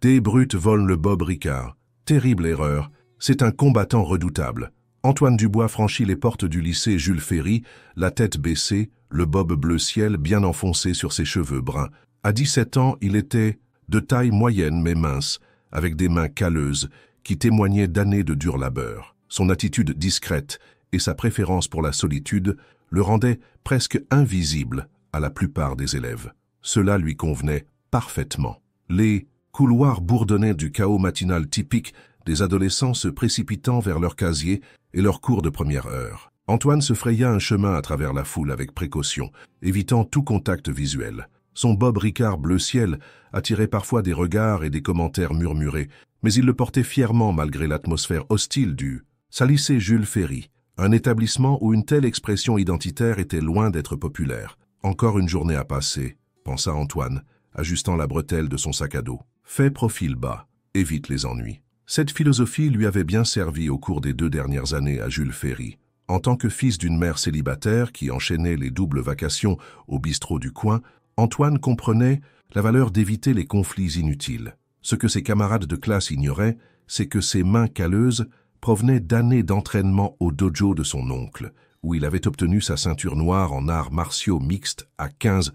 Des brutes volent le Bob Ricard. Terrible erreur. C'est un combattant redoutable. Antoine Dubois franchit les portes du lycée Jules Ferry, la tête baissée, le bob bleu ciel bien enfoncé sur ses cheveux bruns. À 17 ans, il était de taille moyenne mais mince, avec des mains calleuses qui témoignaient d'années de dur labeur. Son attitude discrète et sa préférence pour la solitude le rendaient presque invisible à la plupart des élèves. Cela lui convenait parfaitement. Les couloirs bourdonnaient du chaos matinal typique des adolescents se précipitant vers leur casier et leurs cours de première heure. Antoine se fraya un chemin à travers la foule avec précaution, évitant tout contact visuel. Son Bob Ricard bleu ciel attirait parfois des regards et des commentaires murmurés, mais il le portait fièrement malgré l'atmosphère hostile du lycée Jules Ferry, un établissement où une telle expression identitaire était loin d'être populaire. Encore une journée à passer, pensa Antoine, ajustant la bretelle de son sac à dos. Fais profil bas, évite les ennuis. Cette philosophie lui avait bien servi au cours des 2 dernières années à Jules Ferry. En tant que fils d'une mère célibataire qui enchaînait les doubles vacations au bistrot du coin, Antoine comprenait la valeur d'éviter les conflits inutiles. Ce que ses camarades de classe ignoraient, c'est que ses mains calleuses provenaient d'années d'entraînement au dojo de son oncle, où il avait obtenu sa ceinture noire en arts martiaux mixtes à 15.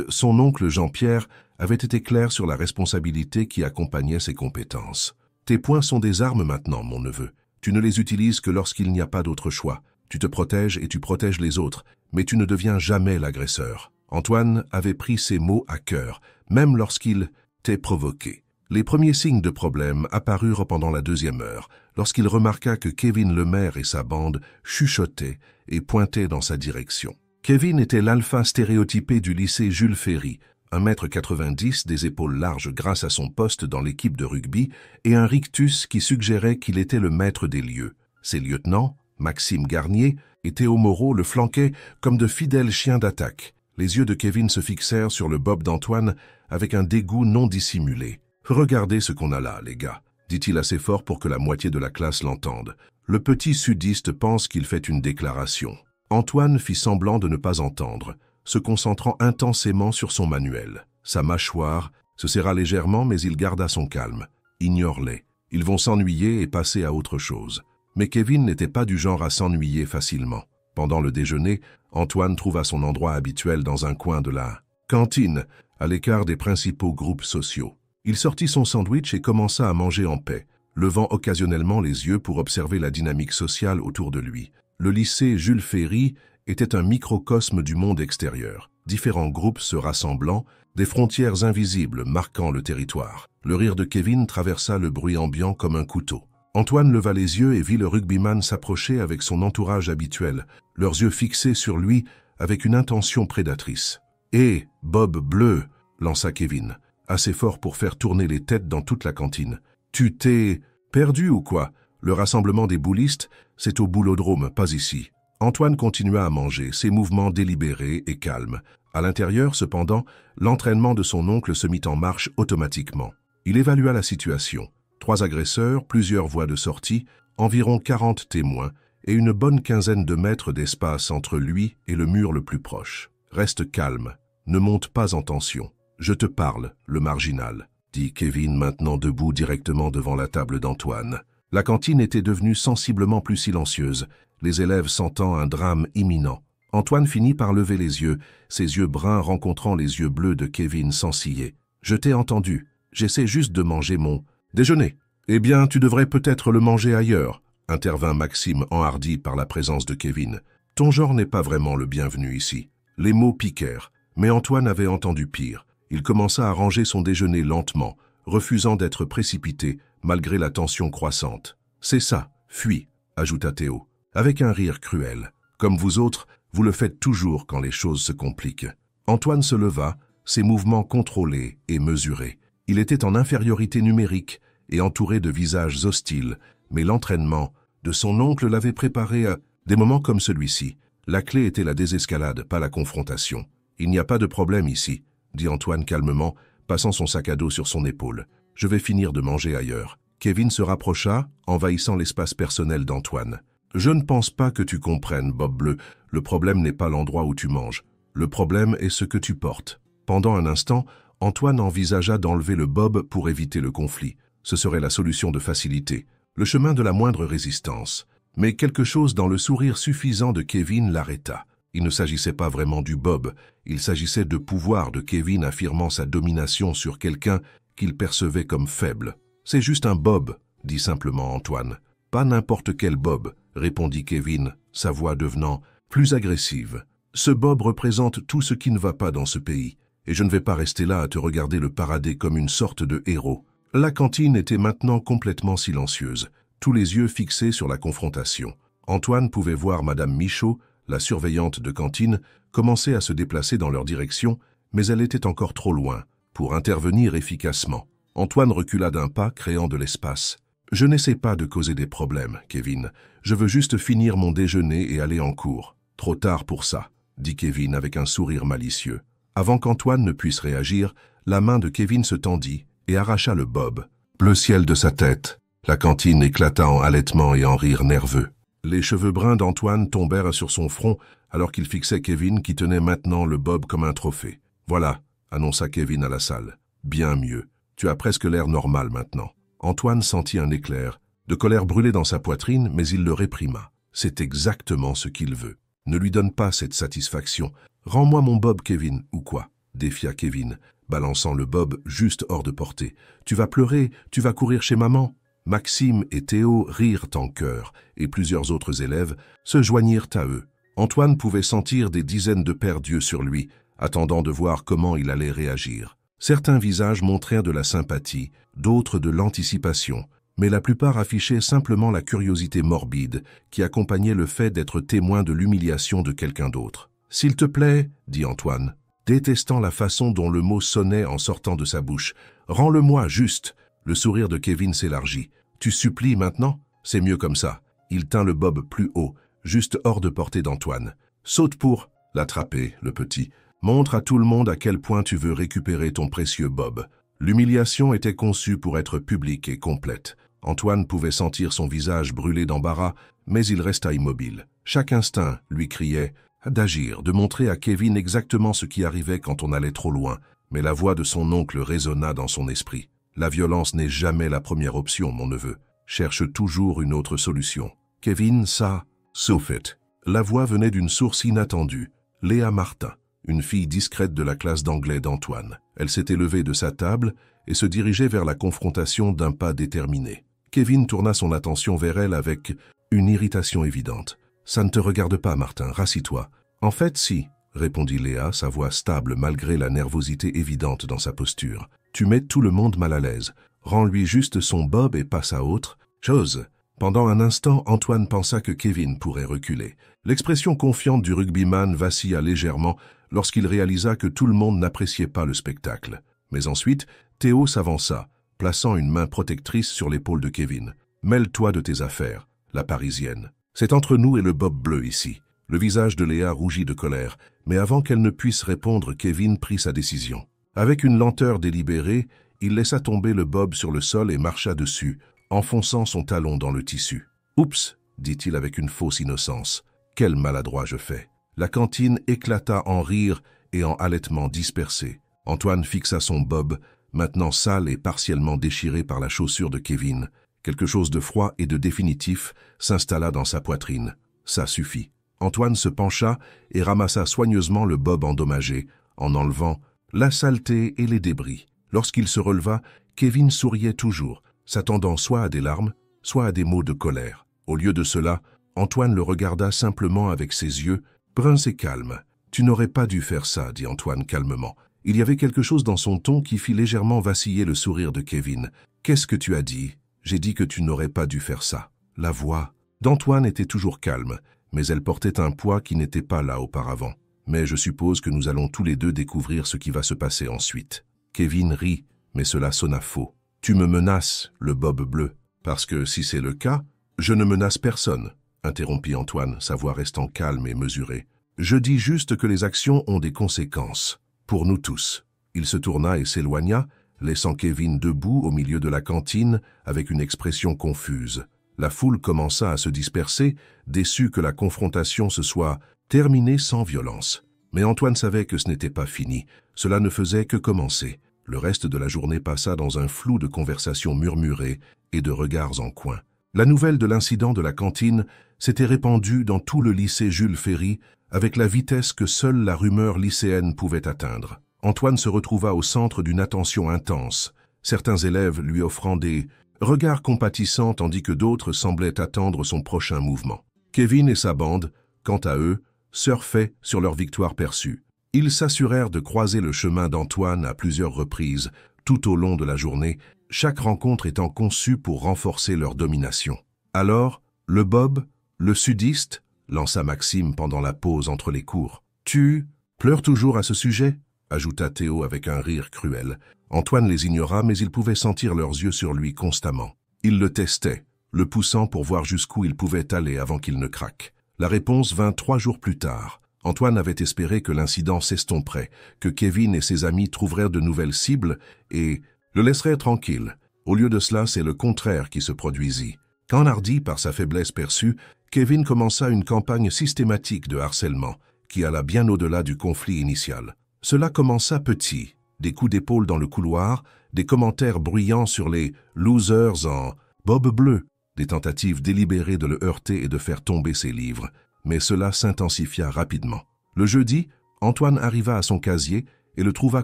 Son oncle Jean-Pierre avait été clair sur la responsabilité qui accompagnait ses compétences. Tes poings sont des armes maintenant, mon neveu. Tu ne les utilises que lorsqu'il n'y a pas d'autre choix. Tu te protèges et tu protèges les autres, mais tu ne deviens jamais l'agresseur. Antoine avait pris ces mots à cœur, même lorsqu'il t'est provoqué. Les premiers signes de problème apparurent pendant la 2e heure, lorsqu'il remarqua que Kevin Lemaire et sa bande chuchotaient et pointaient dans sa direction. Kevin était l'alpha stéréotypé du lycée Jules Ferry, 1,90 m, des épaules larges grâce à son poste dans l'équipe de rugby et un rictus qui suggérait qu'il était le maître des lieux. Ses lieutenants, Maxime Garnier et Théo Moreau, le flanquaient comme de fidèles chiens d'attaque. Les yeux de Kevin se fixèrent sur le bob d'Antoine avec un dégoût non dissimulé. « Regardez ce qu'on a là, les gars », dit-il assez fort pour que la moitié de la classe l'entende. Le petit sudiste pense qu'il fait une déclaration. Antoine fit semblant de ne pas entendre, se concentrant intensément sur son manuel. Sa mâchoire se serra légèrement, mais il garda son calme. Ignore-les. Ils vont s'ennuyer et passer à autre chose. Mais Kevin n'était pas du genre à s'ennuyer facilement. Pendant le déjeuner, Antoine trouva son endroit habituel dans un coin de la cantine, à l'écart des principaux groupes sociaux. Il sortit son sandwich et commença à manger en paix, levant occasionnellement les yeux pour observer la dynamique sociale autour de lui. Le lycée Jules Ferry était un microcosme du monde extérieur, différents groupes se rassemblant, des frontières invisibles marquant le territoire. Le rire de Kevin traversa le bruit ambiant comme un couteau. Antoine leva les yeux et vit le rugbyman s'approcher avec son entourage habituel, leurs yeux fixés sur lui avec une intention prédatrice. « Hé, Bob bleu !» lança Kevin, assez fort pour faire tourner les têtes dans toute la cantine. « Tu t'es perdu ou quoi? Le rassemblement des boulistes, c'est au boulodrome, pas ici. » Antoine continua à manger, ses mouvements délibérés et calmes. À l'intérieur, cependant, l'entraînement de son oncle se mit en marche automatiquement. Il évalua la situation. 3 agresseurs, plusieurs voies de sortie, environ 40 témoins et une bonne quinzaine de mètres d'espace entre lui et le mur le plus proche. « Reste calme, ne monte pas en tension. Je te parle, le marginal, » dit Kevin maintenant debout directement devant la table d'Antoine. La cantine était devenue sensiblement plus silencieuse, les élèves sentant un drame imminent. Antoine finit par lever les yeux, ses yeux bruns rencontrant les yeux bleus de Kevin sans ciller. « Je t'ai entendu, j'essaie juste de manger mon déjeuner. »« Eh bien, tu devrais peut-être le manger ailleurs, » intervint Maxime enhardi par la présence de Kevin. « Ton genre n'est pas vraiment le bienvenu ici. » Les mots piquèrent, mais Antoine avait entendu pire. Il commença à ranger son déjeuner lentement, refusant d'être précipité, malgré la tension croissante. « C'est ça, fuis », ajouta Théo, avec un rire cruel. « Comme vous autres, vous le faites toujours quand les choses se compliquent. » Antoine se leva, ses mouvements contrôlés et mesurés. Il était en infériorité numérique et entouré de visages hostiles, mais l'entraînement de son oncle l'avait préparé à des moments comme celui-ci. La clé était la désescalade, pas la confrontation. « Il n'y a pas de problème ici, » dit Antoine calmement, passant son sac à dos sur son épaule. « Je vais finir de manger ailleurs. » Kevin se rapprocha, envahissant l'espace personnel d'Antoine. « Je ne pense pas que tu comprennes, Bob Bleu. Le problème n'est pas l'endroit où tu manges. Le problème est ce que tu portes. » Pendant un instant, Antoine envisagea d'enlever le bob pour éviter le conflit. Ce serait la solution de facilité, le chemin de la moindre résistance. Mais quelque chose dans le sourire suffisant de Kevin l'arrêta. Il ne s'agissait pas vraiment du bob, il s'agissait de pouvoir de Kevin affirmant sa domination sur quelqu'un qu'il percevait comme faible. « C'est juste un bob », dit simplement Antoine. « Pas n'importe quel bob », répondit Kevin, sa voix devenant plus agressive. « Ce bob représente tout ce qui ne va pas dans ce pays, et je ne vais pas rester là à te regarder le parader comme une sorte de héros. » La cantine était maintenant complètement silencieuse, tous les yeux fixés sur la confrontation. Antoine pouvait voir Madame Michaud, la surveillante de cantine, commencer à se déplacer dans leur direction, mais elle était encore trop loin pour intervenir efficacement. Antoine recula d'un pas, créant de l'espace. « Je n'essaie pas de causer des problèmes, Kevin. Je veux juste finir mon déjeuner et aller en cours. Trop tard pour ça, » dit Kevin avec un sourire malicieux. Avant qu'Antoine ne puisse réagir, la main de Kevin se tendit et arracha le bob. Bleu ciel de sa tête. La cantine éclata en halètements et en rires nerveux. Les cheveux bruns d'Antoine tombèrent sur son front alors qu'il fixait Kevin qui tenait maintenant le bob comme un trophée. « Voilà », annonça Kevin à la salle. « Bien mieux. Tu as presque l'air normal maintenant. » Antoine sentit un éclair de colère brûler dans sa poitrine, mais il le réprima. C'est exactement ce qu'il veut. Ne lui donne pas cette satisfaction. « Rends-moi mon bob, Kevin, ou quoi ?» défia Kevin, balançant le bob juste hors de portée. « Tu vas pleurer, tu vas courir chez maman ?» Maxime et Théo rirent en chœur, et plusieurs autres élèves se joignirent à eux. Antoine pouvait sentir des dizaines de paires d'yeux sur lui, attendant de voir comment il allait réagir. Certains visages montrèrent de la sympathie, d'autres de l'anticipation, mais la plupart affichaient simplement la curiosité morbide qui accompagnait le fait d'être témoin de l'humiliation de quelqu'un d'autre. « S'il te plaît, » dit Antoine, détestant la façon dont le mot sonnait en sortant de sa bouche. « Rends-le-moi juste !» Le sourire de Kevin s'élargit. « Tu supplies maintenant? C'est mieux comme ça. » Il tint le bob plus haut, juste hors de portée d'Antoine. « Saute pour l'attraper, le petit. Montre à tout le monde à quel point tu veux récupérer ton précieux bob. » L'humiliation était conçue pour être publique et complète. Antoine pouvait sentir son visage brûler d'embarras, mais il resta immobile. Chaque instinct lui criait d'agir, de montrer à Kevin exactement ce qui arrivait quand on allait trop loin, mais la voix de son oncle résonna dans son esprit. « La violence n'est jamais la première option, mon neveu. Cherche toujours une autre solution. » Kevin, ça, sauf it. La voix venait d'une source inattendue, Léa Martin, une fille discrète de la classe d'anglais d'Antoine. Elle s'était levée de sa table et se dirigeait vers la confrontation d'un pas déterminé. Kevin tourna son attention vers elle avec une irritation évidente. « Ça ne te regarde pas, Martin, rassis-toi. »« En fait, si, » répondit Léa, sa voix stable malgré la nervosité évidente dans sa posture. « Tu mets tout le monde mal à l'aise. Rends-lui juste son bob et passe à autre chose. » Pendant un instant, Antoine pensa que Kevin pourrait reculer. L'expression confiante du rugbyman vacilla légèrement lorsqu'il réalisa que tout le monde n'appréciait pas le spectacle. Mais ensuite, Théo s'avança, plaçant une main protectrice sur l'épaule de Kevin. « Mêle-toi de tes affaires, la Parisienne. C'est entre nous et le bob bleu ici. » Le visage de Léa rougit de colère, mais avant qu'elle ne puisse répondre, Kevin prit sa décision. Avec une lenteur délibérée, il laissa tomber le bob sur le sol et marcha dessus, enfonçant son talon dans le tissu. « Oups !» dit-il avec une fausse innocence. « Quel maladroit je fais !» La cantine éclata en rires et en halètements dispersés. Antoine fixa son bob, maintenant sale et partiellement déchiré par la chaussure de Kevin. Quelque chose de froid et de définitif s'installa dans sa poitrine. Ça suffit. Antoine se pencha et ramassa soigneusement le bob endommagé, en enlevant la saleté et les débris. Lorsqu'il se releva, Kevin souriait toujours, s'attendant soit à des larmes, soit à des mots de colère. Au lieu de cela, Antoine le regarda simplement avec ses yeux, bruns et calmes. « Tu n'aurais pas dû faire ça, » dit Antoine calmement. Il y avait quelque chose dans son ton qui fit légèrement vaciller le sourire de Kevin. « Qu'est-ce que tu as dit ? » ?»« J'ai dit que tu n'aurais pas dû faire ça. » La voix d'Antoine était toujours calme, mais elle portait un poids qui n'était pas là auparavant. « Mais je suppose que nous allons tous les deux découvrir ce qui va se passer ensuite. » Kevin rit, mais cela sonna faux. « Tu me menaces, le bob bleu. Parce que si c'est le cas, je ne menace personne, » interrompit Antoine, sa voix restant calme et mesurée. « Je dis juste que les actions ont des conséquences. Pour nous tous. » Il se tourna et s'éloigna, laissant Kevin debout au milieu de la cantine avec une expression confuse. La foule commença à se disperser, déçue que la confrontation se soit terminée sans violence. Mais Antoine savait que ce n'était pas fini. Cela ne faisait que commencer. Le reste de la journée passa dans un flou de conversations murmurées et de regards en coin. La nouvelle de l'incident de la cantine s'était répandue dans tout le lycée Jules Ferry avec la vitesse que seule la rumeur lycéenne pouvait atteindre. Antoine se retrouva au centre d'une attention intense, certains élèves lui offrant des regards compatissants tandis que d'autres semblaient attendre son prochain mouvement. Kevin et sa bande, quant à eux, surfaient sur leur victoire perçue. Ils s'assurèrent de croiser le chemin d'Antoine à plusieurs reprises, tout au long de la journée, chaque rencontre étant conçue pour renforcer leur domination. Alors, le Bob, le sudiste, lança Maxime pendant la pause entre les cours. « Tu pleures toujours à ce sujet ?» ajouta Théo avec un rire cruel. Antoine les ignora, mais il pouvait sentir leurs yeux sur lui constamment. Il le testait, le poussant pour voir jusqu'où il pouvait aller avant qu'il ne craque. La réponse vint 3 jours plus tard. Antoine avait espéré que l'incident s'estomperait, que Kevin et ses amis trouveraient de nouvelles cibles et le laisseraient tranquille. Au lieu de cela, c'est le contraire qui se produisit. Qu'enhardi par sa faiblesse perçue, Kevin commença une campagne systématique de harcèlement, qui alla bien au-delà du conflit initial. Cela commença petit, des coups d'épaule dans le couloir, des commentaires bruyants sur les « losers » en « bob bleu », des tentatives délibérées de le heurter et de faire tomber ses livres. Mais cela s'intensifia rapidement. Le jeudi, Antoine arriva à son casier et le trouva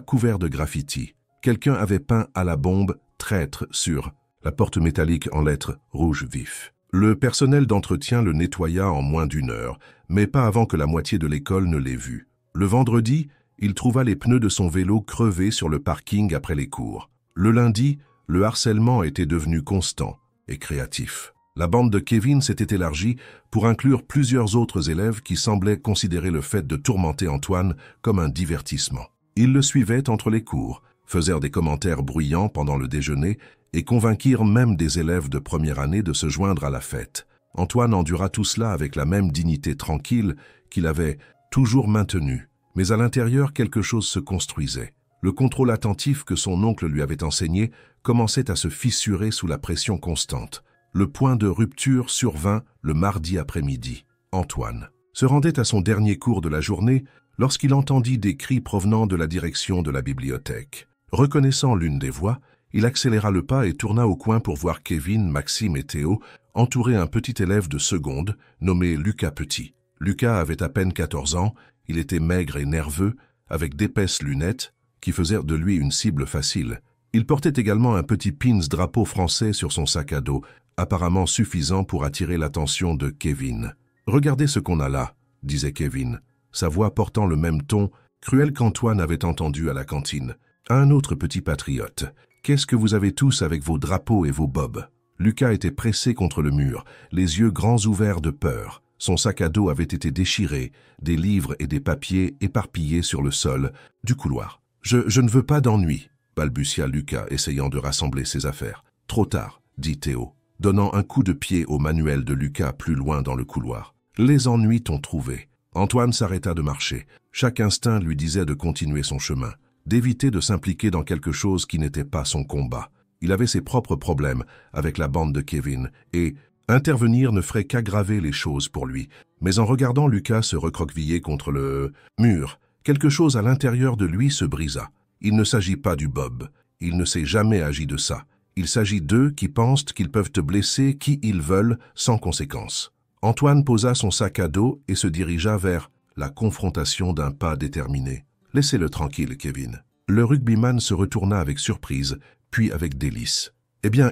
couvert de graffitis. Quelqu'un avait peint à la bombe « traître » sur la porte métallique en lettres rouge vif. Le personnel d'entretien le nettoya en moins d'1 heure, mais pas avant que la moitié de l'école ne l'ait vu. Le vendredi, il trouva les pneus de son vélo crevés sur le parking après les cours. Le lundi, le harcèlement était devenu constant et créatif. La bande de Kevin s'était élargie pour inclure plusieurs autres élèves qui semblaient considérer le fait de tourmenter Antoine comme un divertissement. Ils le suivaient entre les cours, faisèrent des commentaires bruyants pendant le déjeuner et convainquirent même des élèves de première année de se joindre à la fête. Antoine endura tout cela avec la même dignité tranquille qu'il avait toujours maintenue. Mais à l'intérieur, quelque chose se construisait. Le contrôle attentif que son oncle lui avait enseigné commençait à se fissurer sous la pression constante. Le point de rupture survint le mardi après-midi. Antoine se rendait à son dernier cours de la journée lorsqu'il entendit des cris provenant de la direction de la bibliothèque. Reconnaissant l'une des voix, il accéléra le pas et tourna au coin pour voir Kevin, Maxime et Théo entourer un petit élève de seconde nommé Lucas Petit. Lucas avait à peine 14 ans, il était maigre et nerveux, avec d'épaisses lunettes qui faisaient de lui une cible facile. Il portait également un petit pins drapeau français sur son sac à dos, apparemment suffisant pour attirer l'attention de Kevin. « Regardez ce qu'on a là », disait Kevin, sa voix portant le même ton cruel qu'Antoine avait entendu à la cantine. « Un autre petit patriote. Qu'est-ce que vous avez tous avec vos drapeaux et vos bobs ?» Lucas était pressé contre le mur, les yeux grands ouverts de peur. Son sac à dos avait été déchiré, des livres et des papiers éparpillés sur le sol du couloir. « Je ne veux pas d'ennui », balbutia Lucas, essayant de rassembler ses affaires. « Trop tard », dit Théo, donnant un coup de pied au manuel de Lucas plus loin dans le couloir. Les ennuis t'ont trouvé. Antoine s'arrêta de marcher. Chaque instinct lui disait de continuer son chemin, d'éviter de s'impliquer dans quelque chose qui n'était pas son combat. Il avait ses propres problèmes avec la bande de Kevin, et intervenir ne ferait qu'aggraver les choses pour lui. Mais en regardant Lucas se recroqueviller contre le mur, quelque chose à l'intérieur de lui se brisa. Il ne s'agit pas du Bob. Il ne s'est jamais agi de ça. Il s'agit d'eux qui pensent qu'ils peuvent te blesser qui ils veulent sans conséquence. Antoine posa son sac à dos et se dirigea vers la confrontation d'un pas déterminé. « Laissez-le tranquille, Kevin. » Le rugbyman se retourna avec surprise, puis avec délice. « Eh bien,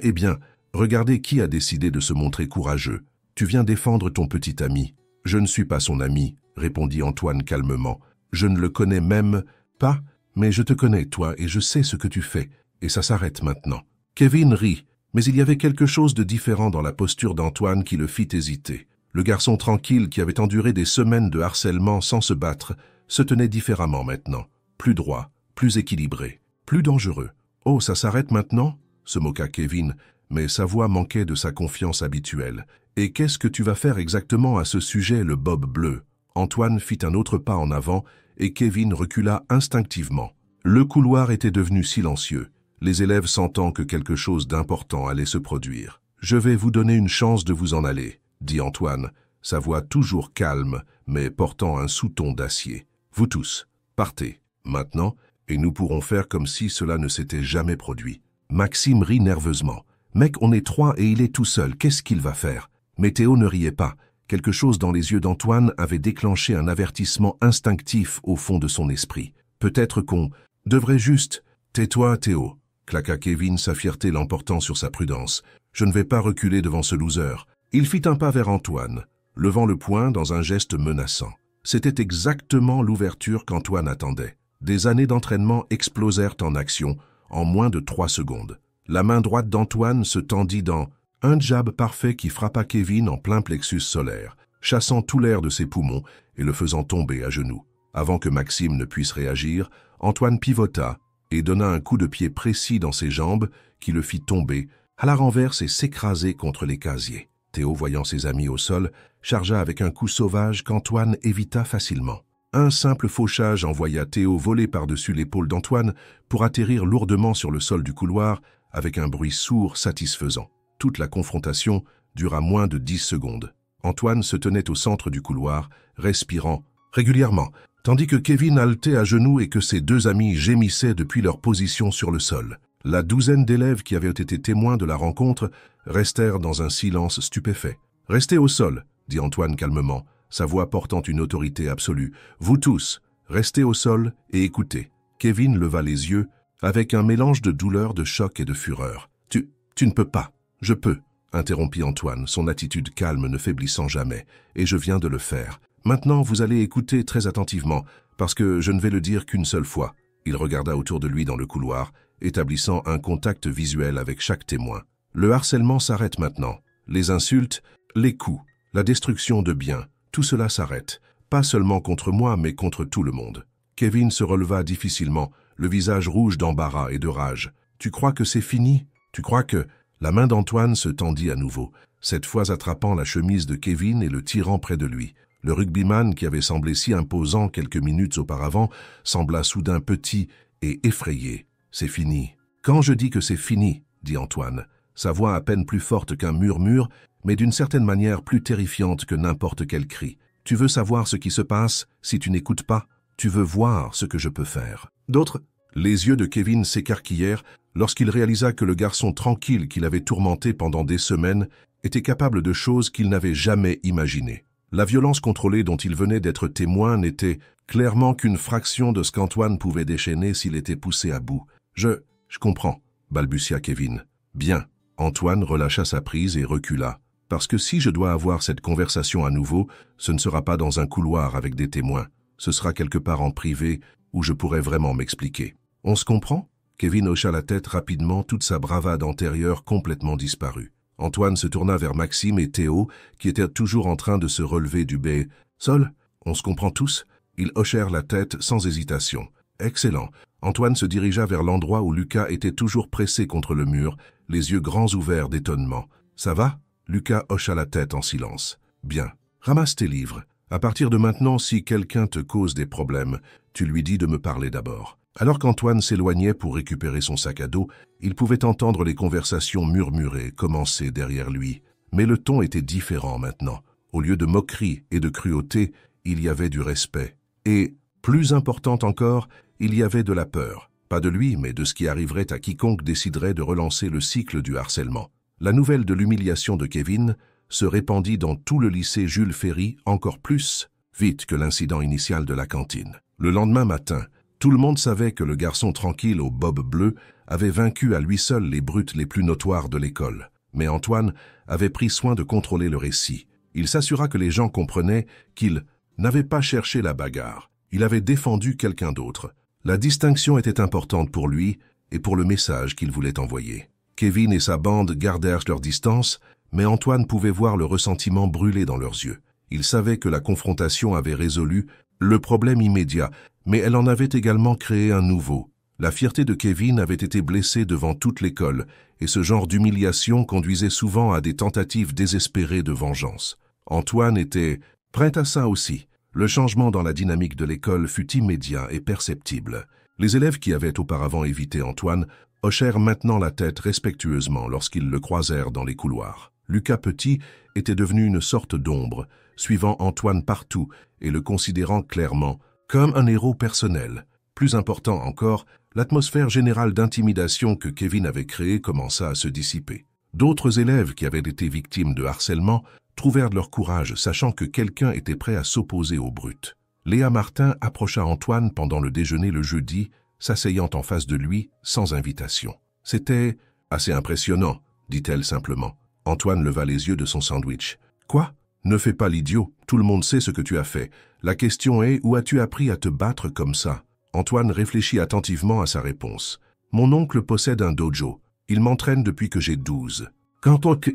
regardez qui a décidé de se montrer courageux. Tu viens défendre ton petit ami. »« Je ne suis pas son ami, » répondit Antoine calmement. « Je ne le connais même pas, mais je te connais, toi, et je sais ce que tu fais, et ça s'arrête maintenant. » Kevin rit, mais il y avait quelque chose de différent dans la posture d'Antoine qui le fit hésiter. Le garçon tranquille qui avait enduré des semaines de harcèlement sans se battre se tenait différemment maintenant, plus droit, plus équilibré, plus dangereux. « Oh, ça s'arrête maintenant ?» se moqua Kevin, mais sa voix manquait de sa confiance habituelle. « Et qu'est-ce que tu vas faire exactement à ce sujet, le Bob bleu ?» Antoine fit un autre pas en avant et Kevin recula instinctivement. Le couloir était devenu silencieux, les élèves sentant que quelque chose d'important allait se produire. « Je vais vous donner une chance de vous en aller, » dit Antoine, sa voix toujours calme, mais portant un sous-ton d'acier. « Vous tous, partez. » Maintenant, et nous pourrons faire comme si cela ne s'était jamais produit. Maxime rit nerveusement. Mec, on est 3 et il est tout seul, qu'est-ce qu'il va faire? Mais Théo ne riait pas. Quelque chose dans les yeux d'Antoine avait déclenché un avertissement instinctif au fond de son esprit. Peut-être qu'on devrait juste... Tais-toi, Théo, claqua Kevin, sa fierté l'emportant sur sa prudence. Je ne vais pas reculer devant ce loser. Il fit un pas vers Antoine, levant le poing dans un geste menaçant. C'était exactement l'ouverture qu'Antoine attendait. Des années d'entraînement explosèrent en action en moins de 3 secondes. La main droite d'Antoine se tendit dans un jab parfait qui frappa Kevin en plein plexus solaire, chassant tout l'air de ses poumons et le faisant tomber à genoux. Avant que Maxime ne puisse réagir, Antoine pivota et donna un coup de pied précis dans ses jambes qui le fit tomber à la renverse et s'écraser contre les casiers. Théo, voyant ses amis au sol, chargea avec un coup sauvage qu'Antoine évita facilement. Un simple fauchage envoya Théo voler par-dessus l'épaule d'Antoine pour atterrir lourdement sur le sol du couloir avec un bruit sourd satisfaisant. Toute la confrontation dura moins de 10 secondes. Antoine se tenait au centre du couloir, respirant régulièrement, tandis que Kevin haletait à genoux et que ses 2 amis gémissaient depuis leur position sur le sol. La douzaine d'élèves qui avaient été témoins de la rencontre restèrent dans un silence stupéfait. « Restez au sol », dit Antoine calmement, sa voix portant une autorité absolue. « Vous tous, restez au sol et écoutez. » Kevin leva les yeux avec un mélange de douleur, de choc et de fureur. « Tu ne peux pas. »« Je peux », interrompit Antoine, son attitude calme ne faiblissant jamais. « Et je viens de le faire. Maintenant, vous allez écouter très attentivement, parce que je ne vais le dire qu'une seule fois. » Il regarda autour de lui dans le couloir, établissant un contact visuel avec chaque témoin. Le harcèlement s'arrête maintenant. Les insultes, les coups, la destruction de biens, tout cela s'arrête. Pas seulement contre moi, mais contre tout le monde. Kevin se releva difficilement, le visage rouge d'embarras et de rage. « Tu crois que c'est fini? Tu crois que... » La main d'Antoine se tendit à nouveau, cette fois attrapant la chemise de Kevin et le tirant près de lui. Le rugbyman, qui avait semblé si imposant quelques minutes auparavant, sembla soudain petit et effrayé. « C'est fini. »« Quand je dis que c'est fini, » dit Antoine, sa voix à peine plus forte qu'un murmure, mais d'une certaine manière plus terrifiante que n'importe quel cri. « Tu veux savoir ce qui se passe si tu n'écoutes pas? Tu veux voir ce que je peux faire? » D'autres? Les yeux de Kevin s'écarquillèrent lorsqu'il réalisa que le garçon tranquille qu'il avait tourmenté pendant des semaines était capable de choses qu'il n'avait jamais imaginées. La violence contrôlée dont il venait d'être témoin n'était clairement qu'une fraction de ce qu'Antoine pouvait déchaîner s'il était poussé à bout. « Je comprends », balbutia Kevin. « Bien. » Antoine relâcha sa prise et recula. « Parce que si je dois avoir cette conversation à nouveau, ce ne sera pas dans un couloir avec des témoins. Ce sera quelque part en privé où je pourrai vraiment m'expliquer. On se comprend ?» Kevin hocha la tête rapidement, toute sa bravade antérieure complètement disparue. Antoine se tourna vers Maxime et Théo, qui étaient toujours en train de se relever du bais. « Sol, on se comprend tous ?» Ils hochèrent la tête sans hésitation. « Excellent. » Antoine se dirigea vers l'endroit où Lucas était toujours pressé contre le mur, les yeux grands ouverts d'étonnement. « Ça va ?» Lucas hocha la tête en silence. « Bien. Ramasse tes livres. À partir de maintenant, si quelqu'un te cause des problèmes, tu lui dis de me parler d'abord. » Alors qu'Antoine s'éloignait pour récupérer son sac à dos, il pouvait entendre les conversations murmurées commencer derrière lui. Mais le ton était différent maintenant. Au lieu de moquerie et de cruauté, il y avait du respect. Et, plus important encore, il y avait de la peur. Pas de lui, mais de ce qui arriverait à quiconque déciderait de relancer le cycle du harcèlement. La nouvelle de l'humiliation de Kevin se répandit dans tout le lycée Jules Ferry encore plus vite que l'incident initial de la cantine. Le lendemain matin, tout le monde savait que le garçon tranquille au bob bleu avait vaincu à lui seul les brutes les plus notoires de l'école. Mais Antoine avait pris soin de contrôler le récit. Il s'assura que les gens comprenaient qu'il n'avait pas cherché la bagarre. Il avait défendu quelqu'un d'autre. La distinction était importante pour lui et pour le message qu'il voulait envoyer. Kevin et sa bande gardèrent leur distance, mais Antoine pouvait voir le ressentiment brûler dans leurs yeux. Il savait que la confrontation avait résolu le problème immédiat, mais elle en avait également créé un nouveau. La fierté de Kevin avait été blessée devant toute l'école, et ce genre d'humiliation conduisait souvent à des tentatives désespérées de vengeance. Antoine était prêt à ça aussi. Le changement dans la dynamique de l'école fut immédiat et perceptible. Les élèves qui avaient auparavant évité Antoine hochèrent maintenant la tête respectueusement lorsqu'ils le croisèrent dans les couloirs. Lucas Petit était devenu une sorte d'ombre, suivant Antoine partout et le considérant clairement comme un héros personnel. Plus important encore, l'atmosphère générale d'intimidation que Kevin avait créée commença à se dissiper. D'autres élèves qui avaient été victimes de harcèlement trouvèrent de leur courage, sachant que quelqu'un était prêt à s'opposer aux brutes. Léa Martin approcha Antoine pendant le déjeuner le jeudi, s'asseyant en face de lui sans invitation. « C'était assez impressionnant », dit-elle simplement. Antoine leva les yeux de son sandwich. « Quoi ? Ne fais pas l'idiot, tout le monde sait ce que tu as fait. La question est, où as-tu appris à te battre comme ça ?» Antoine réfléchit attentivement à sa réponse. « Mon oncle possède un dojo. Il m'entraîne depuis que j'ai 12.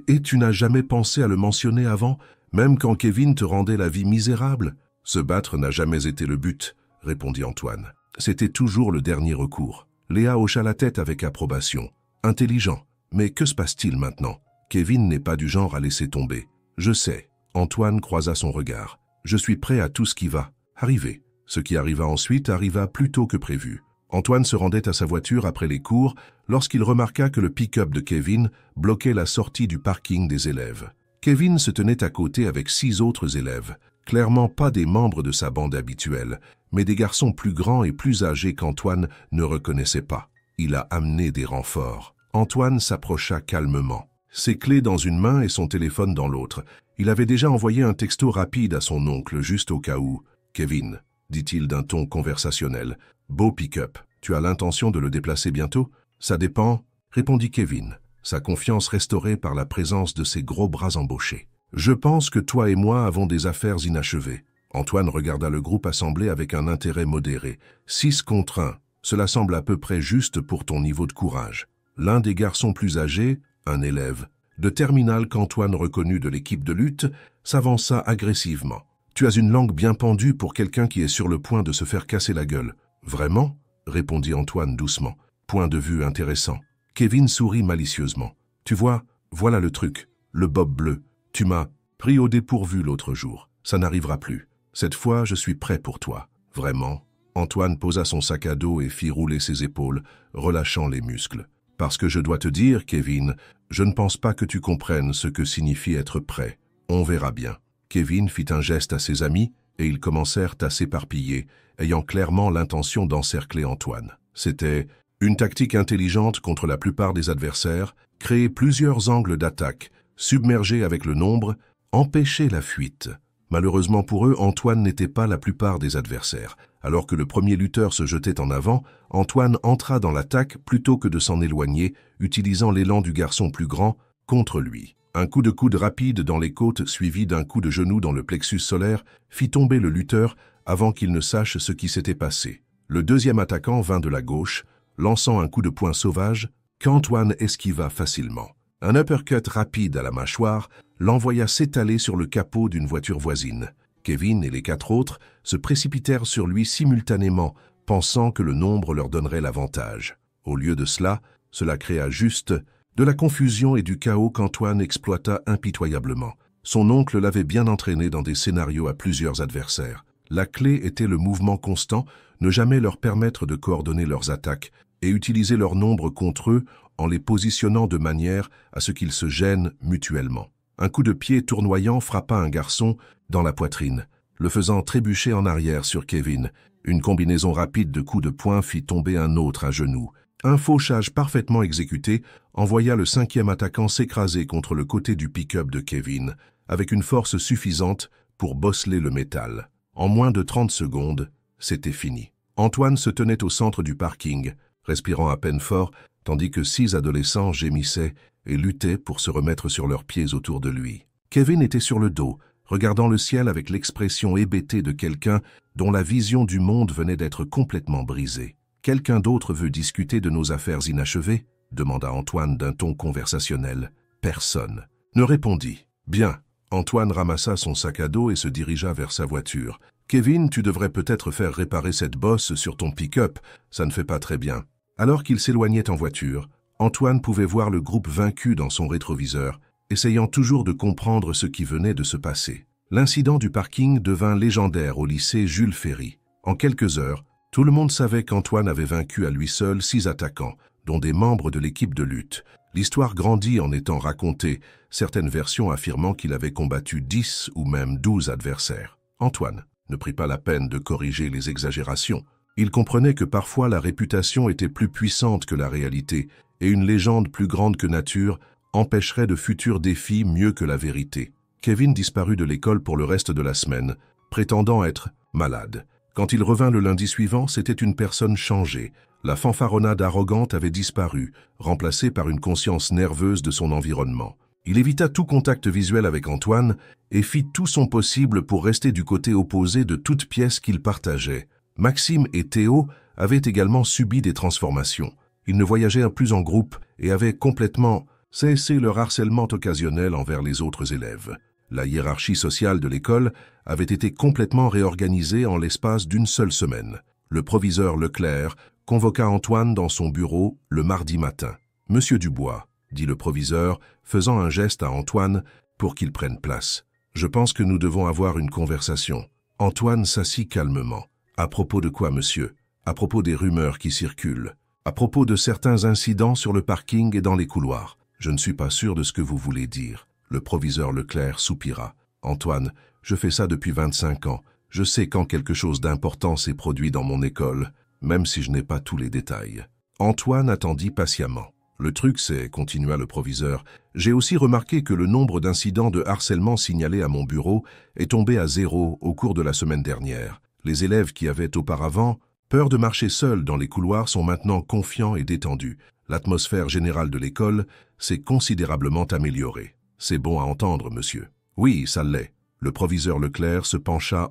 Et tu n'as jamais pensé à le mentionner avant, même quand Kevin te rendait la vie misérable ? Se battre n'a jamais été le but, répondit Antoine. C'était toujours le dernier recours. Léa hocha la tête avec approbation. Intelligent. Mais que se passe-t-il maintenant? Kevin n'est pas du genre à laisser tomber. Je sais. Antoine croisa son regard. Je suis prêt à tout ce qui va arriver. Ce qui arriva ensuite arriva plus tôt que prévu. Antoine se rendait à sa voiture après les cours lorsqu'il remarqua que le pick-up de Kevin bloquait la sortie du parking des élèves. Kevin se tenait à côté avec 6 autres élèves, clairement pas des membres de sa bande habituelle, mais des garçons plus grands et plus âgés qu'Antoine ne reconnaissait pas. Il a amené des renforts. Antoine s'approcha calmement, ses clés dans une main et son téléphone dans l'autre. Il avait déjà envoyé un texto rapide à son oncle, juste au cas où. « Kevin », dit-il d'un ton conversationnel, « beau pick-up. Tu as l'intention de le déplacer bientôt ?»« Ça dépend », répondit Kevin, sa confiance restaurée par la présence de ses gros bras embauchés. « Je pense que toi et moi avons des affaires inachevées. » Antoine regarda le groupe assemblé avec un intérêt modéré. 6 contre 1, cela semble à peu près juste pour ton niveau de courage. L'un des garçons plus âgés, un élève de terminale qu'Antoine reconnut de l'équipe de lutte, s'avança agressivement. « Tu as une langue bien pendue pour quelqu'un qui est sur le point de se faire casser la gueule. »« Vraiment ?» répondit Antoine doucement. Point de vue intéressant. Kevin sourit malicieusement. « Tu vois, voilà le truc, le bob bleu. Tu m'as pris au dépourvu l'autre jour. Ça n'arrivera plus. Cette fois, je suis prêt pour toi. Vraiment ?» Antoine posa son sac à dos et fit rouler ses épaules, relâchant les muscles. « Parce que je dois te dire, Kevin, je ne pense pas que tu comprennes ce que signifie être prêt. On verra bien. » Kevin fit un geste à ses amis et ils commencèrent à s'éparpiller, ayant clairement l'intention d'encercler Antoine. C'était une tactique intelligente contre la plupart des adversaires, créer plusieurs angles d'attaque, submerger avec le nombre, empêcher la fuite. Malheureusement pour eux, Antoine n'était pas la plupart des adversaires. Alors que le premier lutteur se jetait en avant, Antoine entra dans l'attaque plutôt que de s'en éloigner, utilisant l'élan du garçon plus grand contre lui. Un coup de coude rapide dans les côtes suivi d'un coup de genou dans le plexus solaire fit tomber le lutteur avant qu'il ne sache ce qui s'était passé. Le deuxième attaquant vint de la gauche, lançant un coup de poing sauvage qu'Antoine esquiva facilement. Un uppercut rapide à la mâchoire l'envoya s'étaler sur le capot d'une voiture voisine. Kevin et les 4 autres se précipitèrent sur lui simultanément, pensant que le nombre leur donnerait l'avantage. Au lieu de cela, cela créa juste de la confusion et du chaos qu'Antoine exploita impitoyablement. Son oncle l'avait bien entraîné dans des scénarios à plusieurs adversaires. La clé était le mouvement constant, ne jamais leur permettre de coordonner leurs attaques et utiliser leur nombre contre eux en les positionnant de manière à ce qu'ils se gênent mutuellement. Un coup de pied tournoyant frappa un garçon dans la poitrine, le faisant trébucher en arrière sur Kevin. Une combinaison rapide de coups de poing fit tomber un autre à genoux. Un fauchage parfaitement exécuté envoya le 5e attaquant s'écraser contre le côté du pick-up de Kevin, avec une force suffisante pour bosseler le métal. En moins de 30 secondes, c'était fini. Antoine se tenait au centre du parking, respirant à peine fort, tandis que 6 adolescents gémissaient et luttaient pour se remettre sur leurs pieds autour de lui. Kevin était sur le dos, regardant le ciel avec l'expression hébétée de quelqu'un dont la vision du monde venait d'être complètement brisée. « Quelqu'un d'autre veut discuter de nos affaires inachevées ?» demanda Antoine d'un ton conversationnel. Personne ne répondit. « Bien. » Antoine ramassa son sac à dos et se dirigea vers sa voiture. « Kevin, tu devrais peut-être faire réparer cette bosse sur ton pick-up, ça ne fait pas très bien. » Alors qu'il s'éloignait en voiture, Antoine pouvait voir le groupe vaincu dans son rétroviseur, essayant toujours de comprendre ce qui venait de se passer. L'incident du parking devint légendaire au lycée Jules Ferry. En quelques heures, tout le monde savait qu'Antoine avait vaincu à lui seul 6 attaquants, dont des membres de l'équipe de lutte. L'histoire grandit en étant racontée, certaines versions affirmant qu'il avait combattu 10 ou même 12 adversaires. Antoine ne prit pas la peine de corriger les exagérations. Il comprenait que parfois la réputation était plus puissante que la réalité, et une légende plus grande que nature empêcherait de futurs défis mieux que la vérité. Kevin disparut de l'école pour le reste de la semaine, prétendant être malade. Quand il revint le lundi suivant, c'était une personne changée. La fanfaronnade arrogante avait disparu, remplacée par une conscience nerveuse de son environnement. Il évita tout contact visuel avec Antoine et fit tout son possible pour rester du côté opposé de toute pièce qu'il partageait. Maxime et Théo avaient également subi des transformations. Ils ne voyageaient plus en groupe et avaient complètement cessé leur harcèlement occasionnel envers les autres élèves. La hiérarchie sociale de l'école avait été complètement réorganisée en l'espace d'une seule semaine. Le proviseur Leclerc convoqua Antoine dans son bureau le mardi matin. « Monsieur Dubois », dit le proviseur, faisant un geste à Antoine pour qu'il prenne place. « Je pense que nous devons avoir une conversation. » Antoine s'assit calmement. « À propos de quoi, monsieur ? À propos des rumeurs qui circulent. À propos de certains incidents sur le parking et dans les couloirs. Je ne suis pas sûr de ce que vous voulez dire. » Le proviseur Leclerc soupira. « Antoine, je fais ça depuis 25 ans. Je sais quand quelque chose d'important s'est produit dans mon école, même si je n'ai pas tous les détails. » Antoine attendit patiemment. « Le truc c'est, continua le proviseur, j'ai aussi remarqué que le nombre d'incidents de harcèlement signalés à mon bureau est tombé à 0 au cours de la semaine dernière. Les élèves qui avaient auparavant peur de marcher seuls dans les couloirs sont maintenant confiants et détendus. L'atmosphère générale de l'école s'est considérablement améliorée. C'est bon à entendre, monsieur. » « Oui, ça l'est. » Le proviseur Leclerc se pencha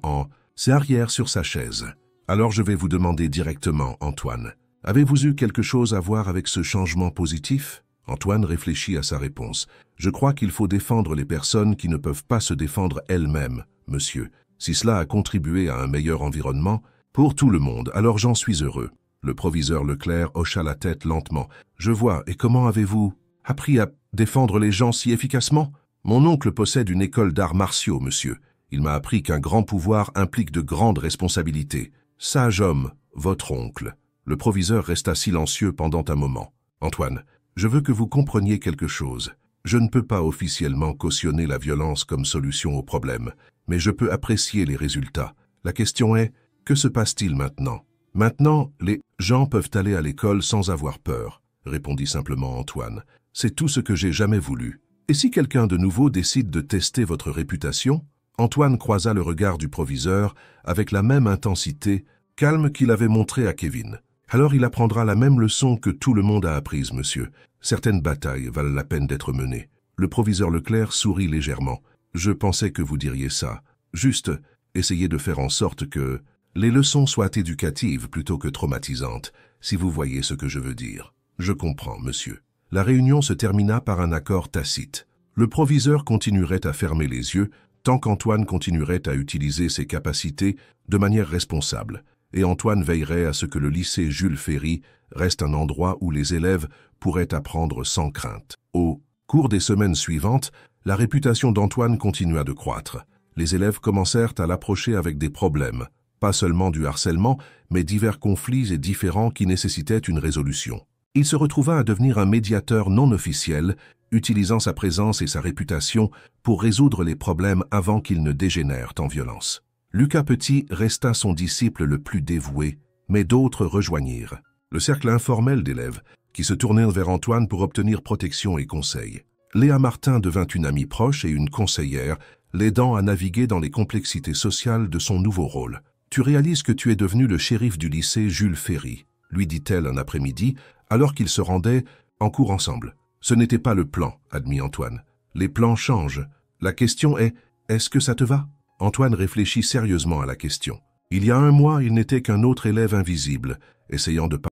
ses arrière sur sa chaise. « Alors je vais vous demander directement, Antoine. Avez-vous eu quelque chose à voir avec ce changement positif ?» Antoine réfléchit à sa réponse. « Je crois qu'il faut défendre les personnes qui ne peuvent pas se défendre elles-mêmes, monsieur. Si cela a contribué à un meilleur environnement, pour tout le monde, alors j'en suis heureux. » Le proviseur Leclerc hocha la tête lentement. « Je vois, et comment avez-vous appris à défendre les gens si efficacement ? » « Mon oncle possède une école d'arts martiaux, monsieur. Il m'a appris qu'un grand pouvoir implique de grandes responsabilités. Sage homme, votre oncle. » Le proviseur resta silencieux pendant un moment. « Antoine, je veux que vous compreniez quelque chose. Je ne peux pas officiellement cautionner la violence comme solution au problème, mais je peux apprécier les résultats. La question est, que se passe-t-il maintenant ? » « Maintenant, les gens peuvent aller à l'école sans avoir peur, » répondit simplement Antoine. « C'est tout ce que j'ai jamais voulu. » « Et si quelqu'un de nouveau décide de tester votre réputation ?» Antoine croisa le regard du proviseur avec la même intensité calme qu'il avait montrée à Kevin. « Alors il apprendra la même leçon que tout le monde a apprise, monsieur. Certaines batailles valent la peine d'être menées. » Le proviseur Leclerc sourit légèrement. « Je pensais que vous diriez ça. Juste, essayez de faire en sorte que les leçons soient éducatives plutôt que traumatisantes, si vous voyez ce que je veux dire. »« Je comprends, monsieur. » La réunion se termina par un accord tacite. Le proviseur continuerait à fermer les yeux tant qu'Antoine continuerait à utiliser ses capacités de manière responsable, et Antoine veillerait à ce que le lycée Jules Ferry reste un endroit où les élèves pourraient apprendre sans crainte. Au cours des semaines suivantes, la réputation d'Antoine continua de croître. Les élèves commencèrent à l'approcher avec des problèmes, pas seulement du harcèlement, mais divers conflits et différends qui nécessitaient une résolution. Il se retrouva à devenir un médiateur non officiel, utilisant sa présence et sa réputation pour résoudre les problèmes avant qu'ils ne dégénèrent en violence. Lucas Petit resta son disciple le plus dévoué, mais d'autres rejoignirent. Le cercle informel d'élèves, qui se tournèrent vers Antoine pour obtenir protection et conseil. Léa Martin devint une amie proche et une conseillère, l'aidant à naviguer dans les complexités sociales de son nouveau rôle. « Tu réalises que tu es devenu le shérif du lycée Jules Ferry », lui dit-elle un après-midi, alors qu'ils se rendaient en cours ensemble. « Ce n'était pas le plan, » admit Antoine. « Les plans changent. La question est, est-ce que ça te va ?» Antoine réfléchit sérieusement à la question. Il y a un mois, il n'était qu'un autre élève invisible, essayant de